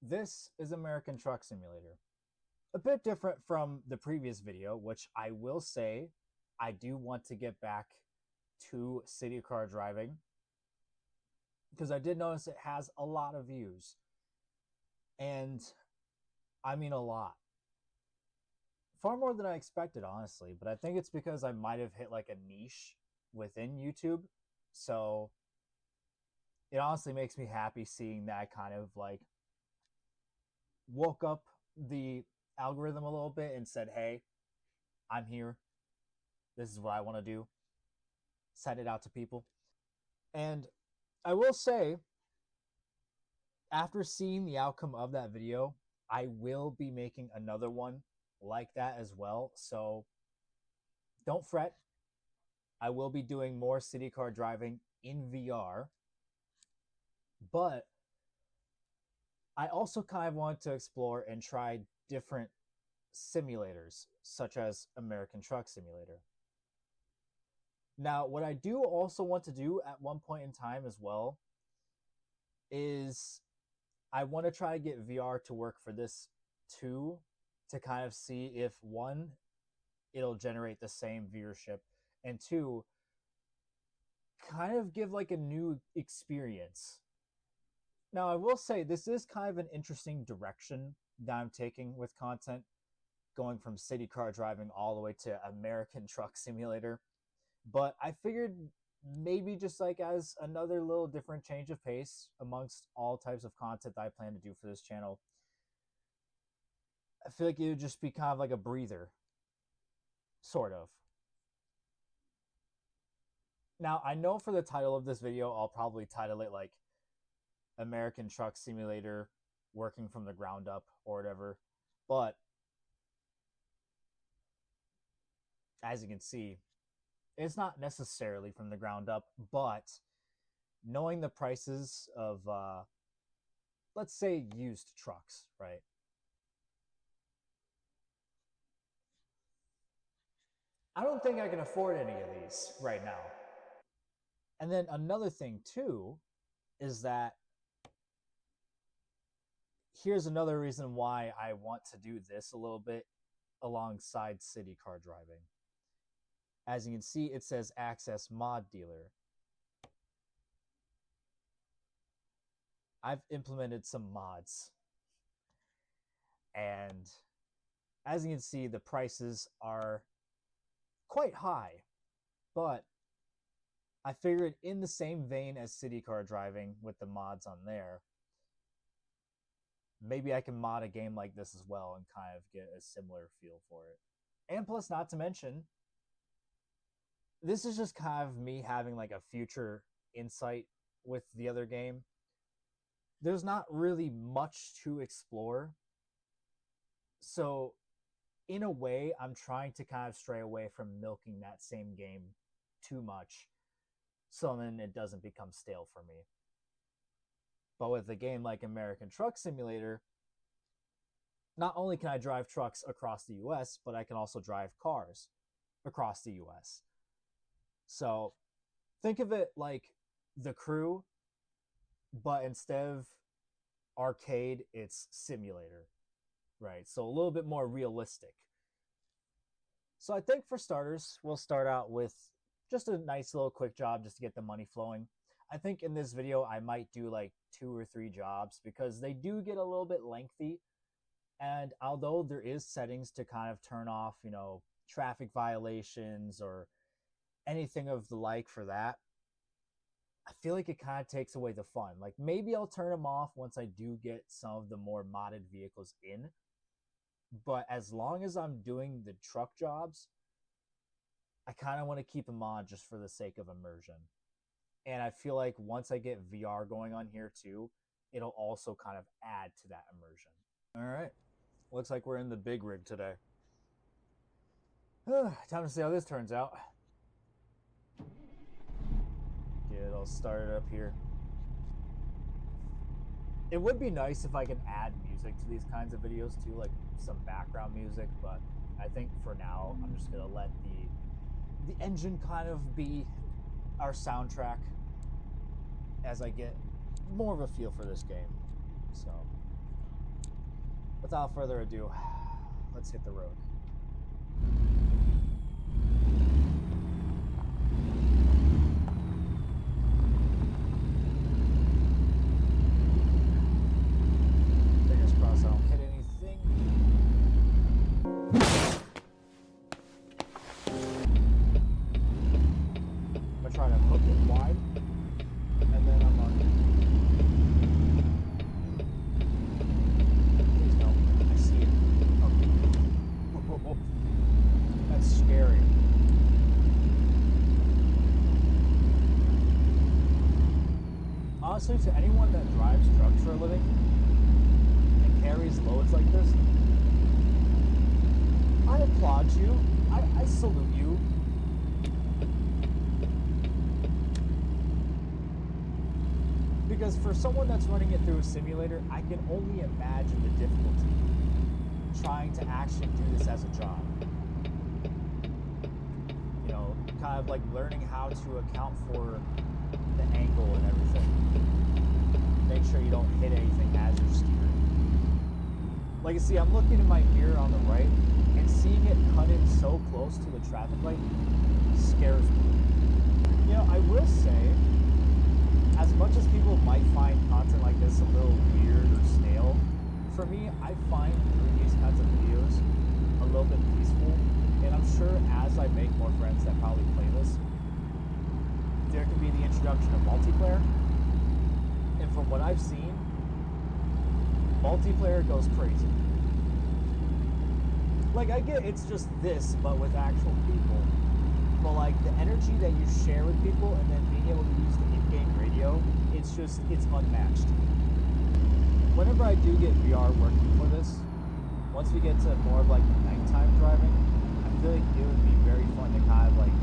This is American Truck Simulator. A bit different from the previous video, which I will say I do want to get back to city car driving because I did notice it has a lot of views. And I mean a lot. Far more than I expected, honestly, but I think it's because I might have hit like a niche within YouTube. So it honestly makes me happy seeing that I kind of like woke up the algorithm a little bit and said, hey, I'm here. This is what I want to do. Send it out to people. And I will say, after seeing the outcome of that video, I will be making another one like that as well. So don't fret. I will be doing more city car driving in VR. But I also kind of want to explore and try different simulators, such as American Truck Simulator. Now, what I do also want to do at one point in time as well is I want to try to get VR to work for this too, to kind of see if one, it'll generate the same viewership, and two, kind of give like a new experience. Now, I will say this is kind of an interesting direction that I'm taking with content, going from city car driving all the way to American Truck Simulator. But I figured maybe just like as another little different change of pace amongst all types of content that I plan to do for this channel, I feel like it would just be kind of like a breather, sort of. Now, I know for the title of this video, I'll probably title it like American Truck Simulator Working from the Ground Up or whatever. But as you can see, it's not necessarily from the ground up, but knowing the prices of, let's say, used trucks, right? I don't think I can afford any of these right now. And then another thing, too, is that here's another reason why I want to do this a little bit alongside city car driving. As you can see, it says Access Mod Dealer. I've implemented some mods. And as you can see, the prices are quite high. But I figured in the same vein as city car driving with the mods on there, maybe I can mod a game like this as well and kind of get a similar feel for it. And plus, not to mention, this is just kind of me having like a future insight with the other game. There's not really much to explore. So in a way, I'm trying to kind of stray away from milking that same game too much, so then it doesn't become stale for me. But with a game like American Truck Simulator, not only can I drive trucks across the US, but I can also drive cars across the US. So think of it like The Crew, but instead of arcade, it's simulator, right? So a little bit more realistic. So I think for starters, we'll start out with just a nice little quick job just to get the money flowing. I think in this video, I might do like 2 or 3 jobs because they do get a little bit lengthy. And although there is settings to kind of turn off, you know, traffic violations or anything of the like for that, I feel like it kind of takes away the fun. Like maybe I'll turn them off once I do get some of the more modded vehicles in. But as long as I'm doing the truck jobs, I kind of want to keep them on just for the sake of immersion. And I feel like once I get VR going on here too, it'll also kind of add to that immersion. All right. Looks like we're in the big rig today. Time to see how this turns out. Get it all started up here. It would be nice if I could add music to these kinds of videos too, like some background music, but I think for now I'm just gonna let the engine kind of be our soundtrack as I get more of a feel for this game. So without further ado, let's hit the road. Fingers crossed I don't hit anything. I'm gonna try to hook it wide, and then I'm on. Please no, I see it. Okay. That's scary. Honestly, to anyone that drives trucks for a living and carries loads like this, I applaud you. I salute you. Because for someone that's running it through a simulator, I can only imagine the difficulty trying to actually do this as a job. You know, kind of like learning how to account for the angle and everything. Make sure you don't hit anything as you're steering. Like you see, I'm looking in my mirror on the right, and seeing it cut in so close to the traffic light scares me. You know, I will say, as much as people might find content like this a little weird or stale, for me, I find doing these kinds of videos a little bit peaceful, and I'm sure as I make more friends that probably play this, there can be the introduction of multiplayer, and from what I've seen, multiplayer goes crazy. Like, I get it's just this, but with actual people, but like the energy that you share with people and then being able to use the in-game radio, it's unmatched. Whenever I do get VR working for this, once we get to more of like nighttime driving, I feel like it would be very fun to kind of like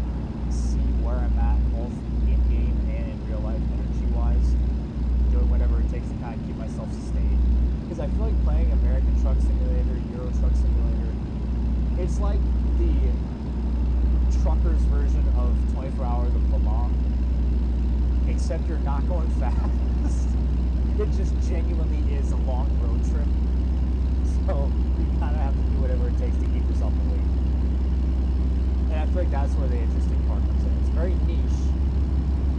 see where I'm at both in-game and in real life energy-wise, doing whatever it takes to kind of keep myself sustained. Because I feel like playing American Truck Simulator, Euro Truck Simulator, it's like the truckers version of 24 Hours of Le Mans, except you're not going fast. It just genuinely is a long road trip. So you kind of have to do whatever it takes to keep yourself awake. And I feel like that's where the interesting part comes in. It's very niche,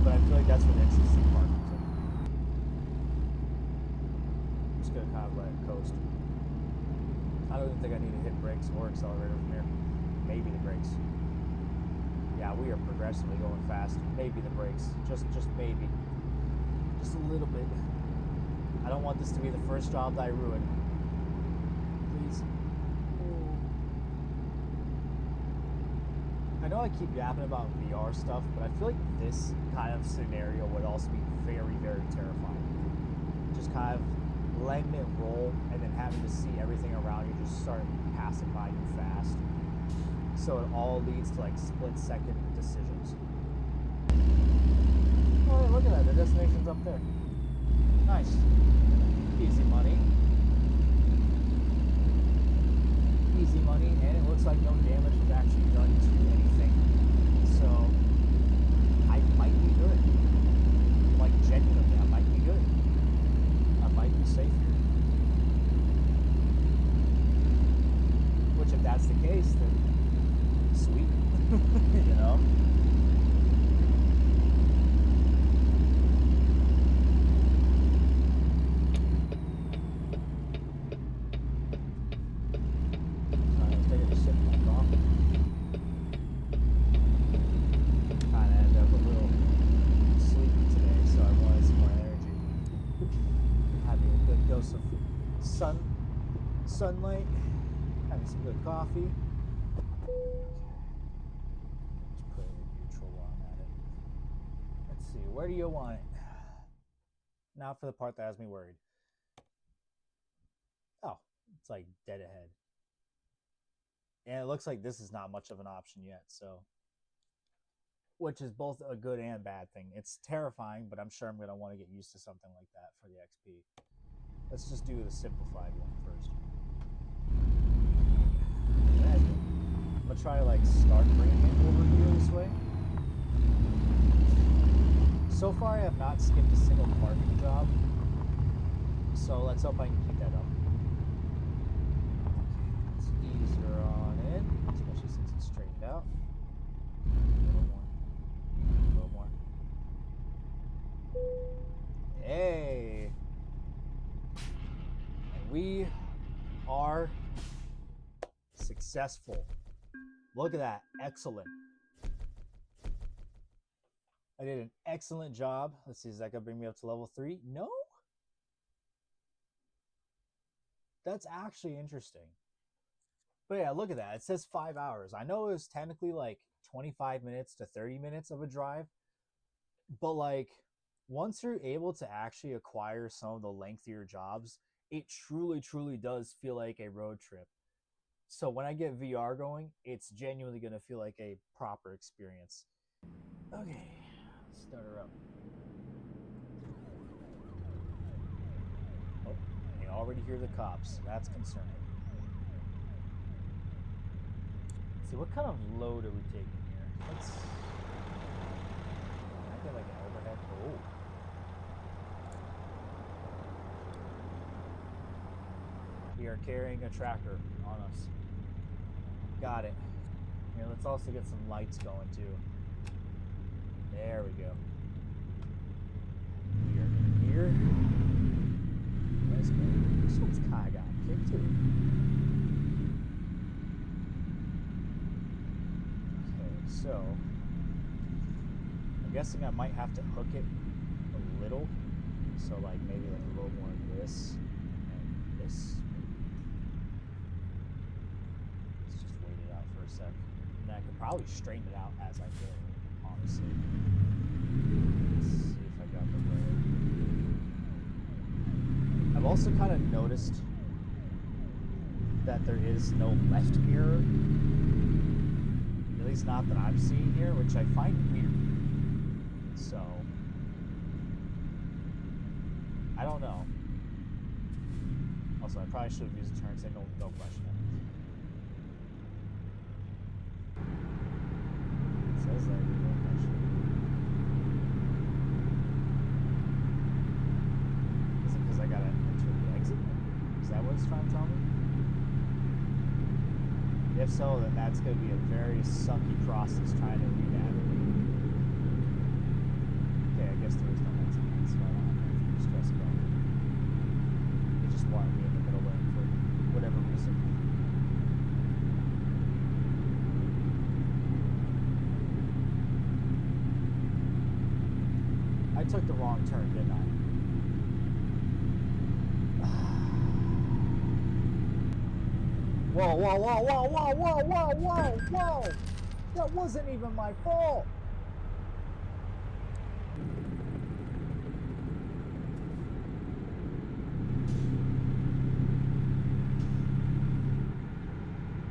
but I feel like that's where the interesting part comes in. I'm just gonna kind of let it coast. I don't even think I need to hit brakes or accelerator from here. Maybe the brakes. Yeah, we are progressively going fast. Maybe the brakes. Just maybe. Just a little bit. I don't want this to be the first job that I ruin. Please. Oh. I know I keep yapping about VR stuff, but I feel like this kind of scenario would also be very, very terrifying. Just kind of letting it roll and then having to see everything around you just start passing by you fast. So it all leads to like split-second decisions. Oh, look at that. The destination's up there. Nice. Easy money. Easy money, and it looks like no damage was actually done to anything. So I might be good. Like, genuinely, I might be good. I might be safe here. Which, if that's the case, then sweet. You know? Sunlight, having some good coffee. Just put it in neutral while I'm at it. Let's see, where do you want it? Now for the part that has me worried. Oh, it's like dead ahead. And it looks like this is not much of an option yet, so. Which is both a good and bad thing. It's terrifying, but I'm sure I'm going to want to get used to something like that for the XP. Let's just do the simplified one first. I'm gonna try to like start bringing it over here this way. So far I have not skipped a single parking job, so let's hope I can keep that up. easier on it, especially since it's straightened out. A little more. A little more. Hey! And we are successful. Look at that. Excellent. I did an excellent job. Let's see, is that going to bring me up to level 3? No? That's actually interesting. But yeah, look at that. It says 5 hours. I know it was technically like 25 minutes to 30 minutes of a drive. But like, once you're able to actually acquire some of the lengthier jobs, it truly, truly does feel like a road trip. So when I get VR going, it's genuinely going to feel like a proper experience. Okay, let's start her up. Oh, I already hear the cops. That's concerning. Let's see, what kind of load are we taking here? Let's... Can I get like an overhead? Oh. We are carrying a tracker on us. Got it. Here, let's also get some lights going too. There we go. We are in here. Let's go. This one's kind of got a kick to it. Okay, so I'm guessing I might have to hook it a little. So like maybe like a little more of this and this. Let's just wait it out for a sec. And I could probably straighten it out as I go, honestly. Let's see if I got the right. I've also kind of noticed that there is no left mirror. At least not that I'm seeing here, which I find weird. So, I don't know. Also, I probably should have used the turn signal, no question. It says that, no question. Is it because I gotta enter the exit? Is that what it's trying to tell me? If so, then that's going to be a very sucky process trying to re-navigate. Okay, I guess there is no exit, so I don't have anything to stress about. It just wanted me in the middle lane for whatever reason. I took the wrong turn, didn't I? Whoa, whoa, whoa, whoa, whoa, whoa, whoa, whoa, whoa! That wasn't even my fault!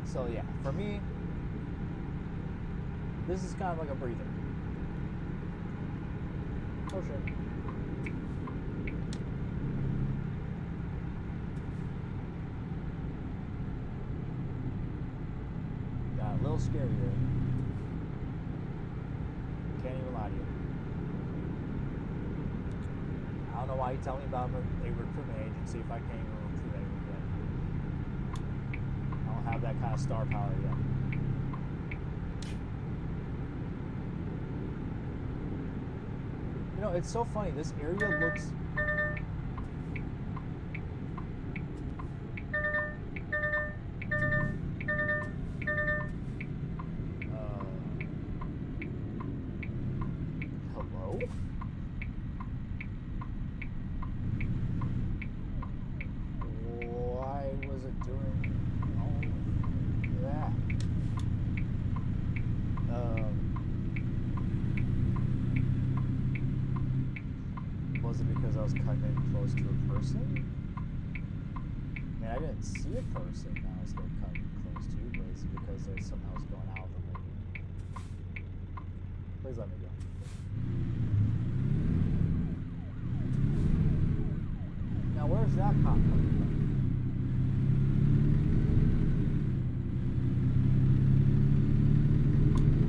So yeah, for me, this is kind of like a breather. Oh shit. A little scary there. Can't even lie to you. I don't know why you tell me about a recruitment agency if I can't even recruit anyone yet. I don't have that kind of star power yet. You know, it's so funny. This area looks... Was it because I was cutting in close to a person? I mean, I didn't see a person that I was getting cut close to, but it's because there's something else going out of the lane. Please let me go. Now, where's that cop coming from?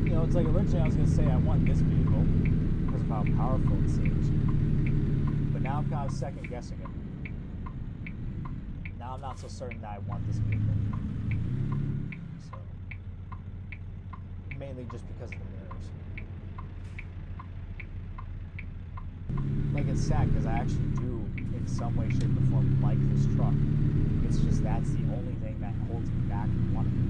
You know, it's like originally I was going to say I want this vehicle because of how powerful it seems. Now I'm kind of second guessing it. Now I'm not so certain that I want this vehicle. mainly just because of the mirrors. Like, it's sad because I actually do, in some way, shape, or form, like this truck. It's just that's the only thing that holds me back from wanting it.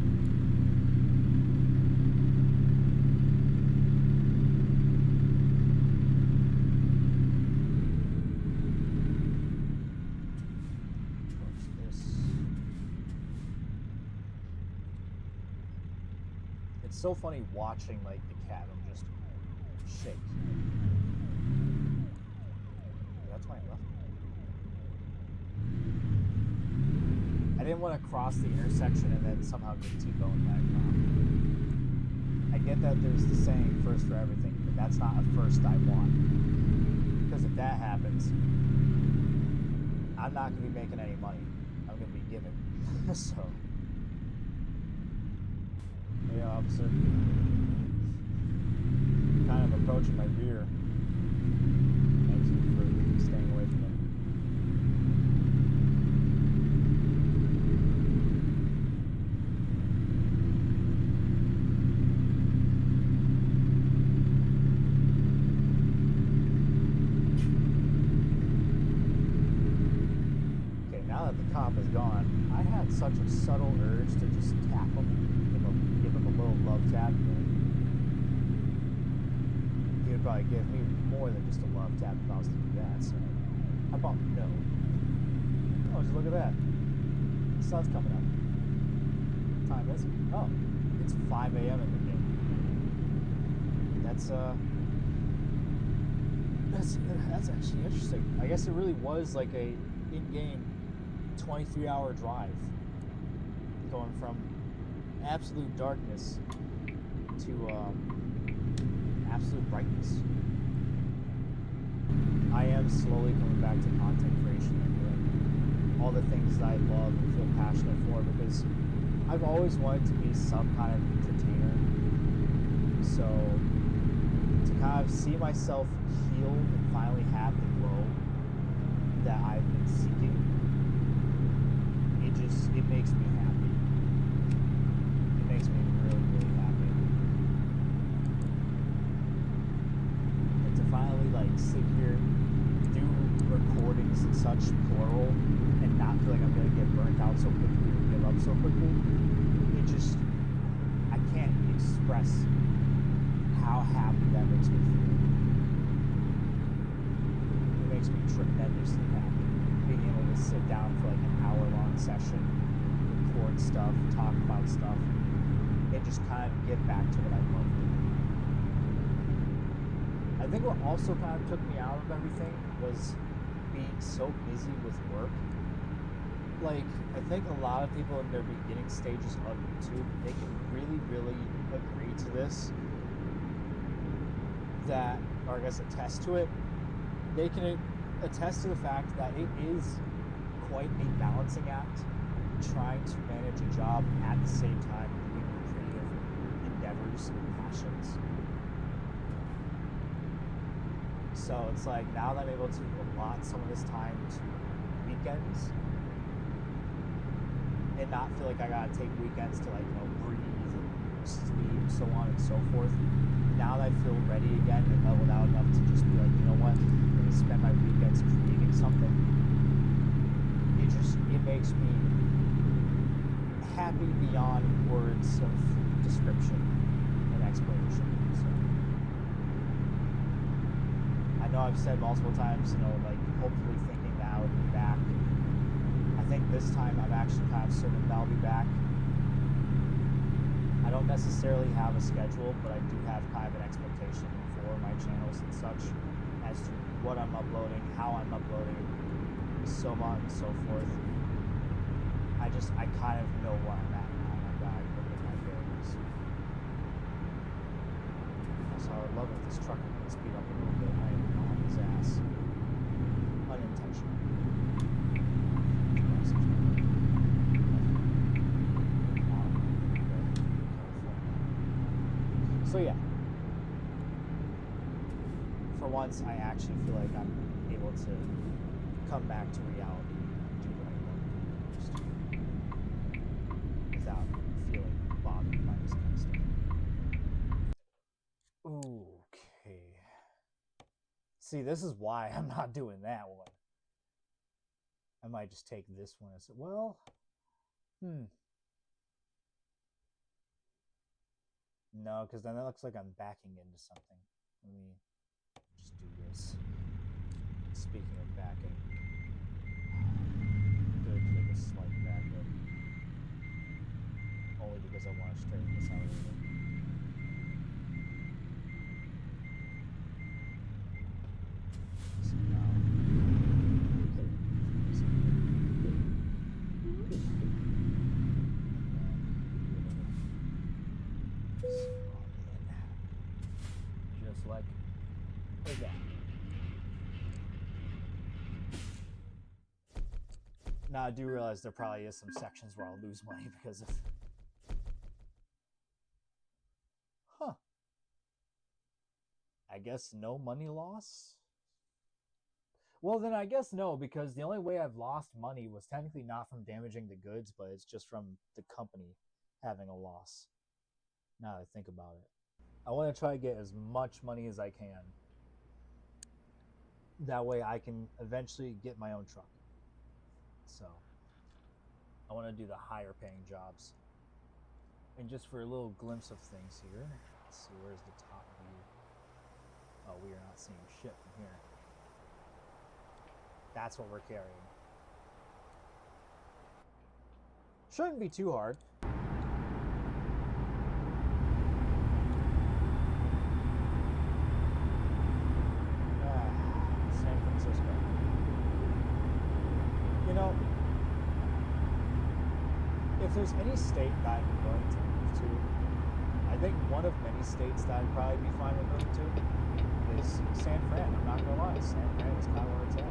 It's so funny watching like the cabin just shake. That's why I left. I didn't want to cross the intersection and then somehow get T-bone back on. I get that there's the saying first for everything, but that's not a first I want. Because if that happens, I'm not going to be making any money. I'm going to be giving. So, yeah, officer. Kind of approaching my rear. Thank you for staying away from it. Cop is gone. I had such a subtle urge to just tap him, give him a little love tap. He would probably give me more than just a love tap if I was to do that. So how about no? Oh, just look at that. The sun's coming up. What time is it? Oh, it's 5 a.m. in the game. That's actually interesting. I guess it really was like a in-game 23-hour drive, going from absolute darkness to absolute brightness. I am slowly coming back to content creation and doing all the things that I love and feel passionate for, because I've always wanted to be some kind of entertainer. So to kind of see myself healed and finally have the glow that I've been seeking, it makes me happy. It makes me really, really happy. And to finally like sit here, do recordings and such plural, and not feel like I'm gonna get burnt out so quickly or give up so quickly, I can't express how happy that makes me feel. It makes me tremendously happy. Being able to sit down for like an hour-long session, record stuff, talk about stuff, and just kind of get back to what I love doing. I think what also kind of took me out of everything was being so busy with work. Like, I think a lot of people in their beginning stages of YouTube, they can really, really agree to this, that, or I guess attest to it, they can attest to the fact that it is quite a balancing act trying to manage a job at the same time doing your creative endeavors and passions. So it's like, now that I'm able to allot some of this time to weekends and not feel like I gotta take weekends to like, breathe and sleep, so on and so forth. Now that I feel ready again and leveled out enough to just be like, you know what, I'm gonna spend my weekends creating something. It makes me happy beyond words of description and explanation. So I know I've said multiple times, like hopefully thinking that I would be back. I think this time I'm actually kind of certain that I'll be back. I don't necessarily have a schedule, but I do have kind of an expectation for my channels and such as to what I'm uploading, how I'm uploading, so on and so forth. I kind of know where I'm at now. I gotta look at my bearings. Also, I would love if this truck could speed up a little bit. I am on his ass. Unintentionally. So yeah, for once I actually feel like I'm able to come back to reality and do what I love to do most without feeling bothered by this kind of stuff. See, this is why I'm not doing that one. I might just take this one as well. No, because then that looks like I'm backing into something. Let me just do this. Speaking of backing, good, like a slight backup. Only because I want to straighten this out a little bit. So now, just like that. Now I do realize there probably is some sections where I'll lose money because of... I guess no money loss? Well, then I guess no, because the only way I've lost money was technically not from damaging the goods, but it's just from the company having a loss. Now that I think about it. I want to try to get as much money as I can. That way I can eventually get my own truck. So, I want to do the higher paying jobs. And just for a little glimpse of things here, let's see, where's the top view? Oh, we are not seeing shit from here. That's what we're carrying. Shouldn't be too hard. San Francisco. You know, if there's any state that I'm going to move to, I think one of many states that I'd probably be fine with moving to is San Fran. I'm not gonna lie, San Fran is kind of where it's at.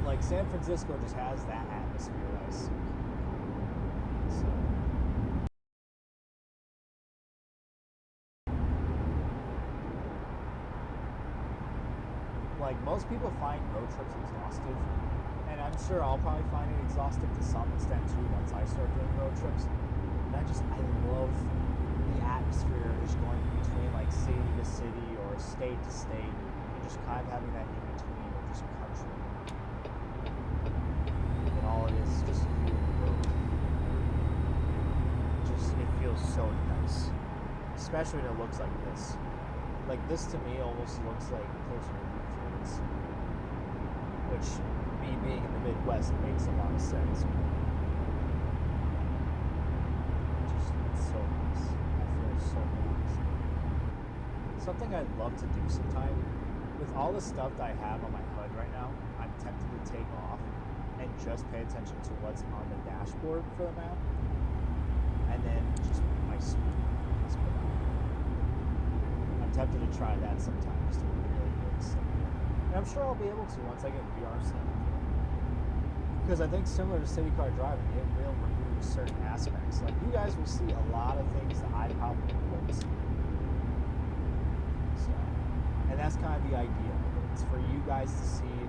Like San Francisco just has that atmosphere that I seek. So. Like most people find road trips exhaustive. And I'm sure I'll probably find it exhaustive to some extent too once I start doing road trips. And I love the atmosphere just going between like city to city or state to state and just kind of having that in between of just country. And all it is just you and the road. It feels so nice. Especially when it looks like this. Like this to me almost looks like closer to Wheat Fields. Which, me being in the Midwest, makes a lot of sense. It's so nice. I feel so relaxed. Something I'd love to do sometime, with all the stuff that I have on my HUD right now, I'm tempted to take off and just pay attention to what's on the dashboard for the map, and then just my speed. I'm tempted to try that sometime, just to really simple. And I'm sure I'll be able to once I get VR set. Because I think similar to City Car driving, it will remove certain aspects. Like you guys will see a lot of things that I probably wouldn't see. So, and that's kind of the idea. It's for you guys to see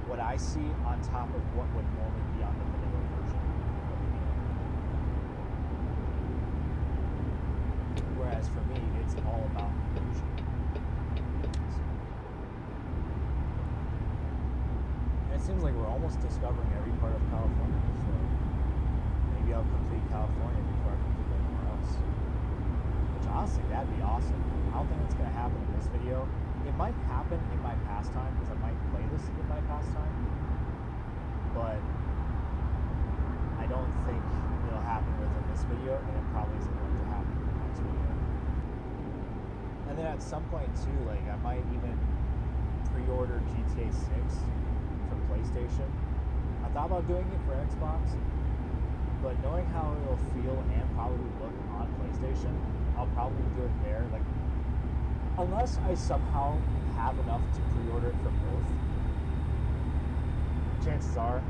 what I see on top of what would normally be on the vanilla version of the game. Whereas for me, it's all about inclusion. It seems like we're almost discovering every part of California, so maybe I'll complete California before I complete anywhere else. Which honestly, that'd be awesome. I don't think it's going to happen in this video. It might happen in my pastime, because I might play this in my pastime, but I don't think it'll happen within this video, and it probably isn't going to happen in the next video. And then at some point too, like I might even pre-order GTA 6 for PlayStation. I thought about doing it for Xbox, but knowing how it'll feel and probably look on PlayStation, I'll probably do it there. Like, unless I somehow have enough to pre-order it for both, chances are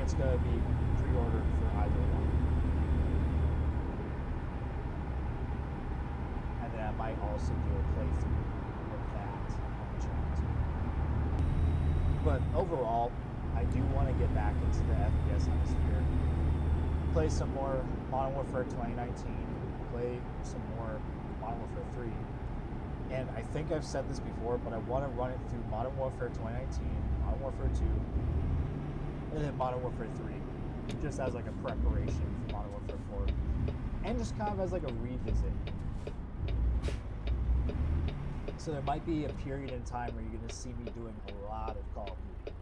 it's gonna be pre-ordered for either one. And then I might also do a playthrough of that on the channel too. But overall, I do want to get back into the FPS hemisphere. play some more Modern Warfare 2019, play some more Modern Warfare 3. And I think I've said this before, but I want to run it through Modern Warfare 2019, Modern Warfare 2, and then Modern Warfare 3, just as like a preparation for Modern Warfare 4, and just kind of as like a revisit. So there might be a period in time where you're going to see me doing a lot of Call of Duty.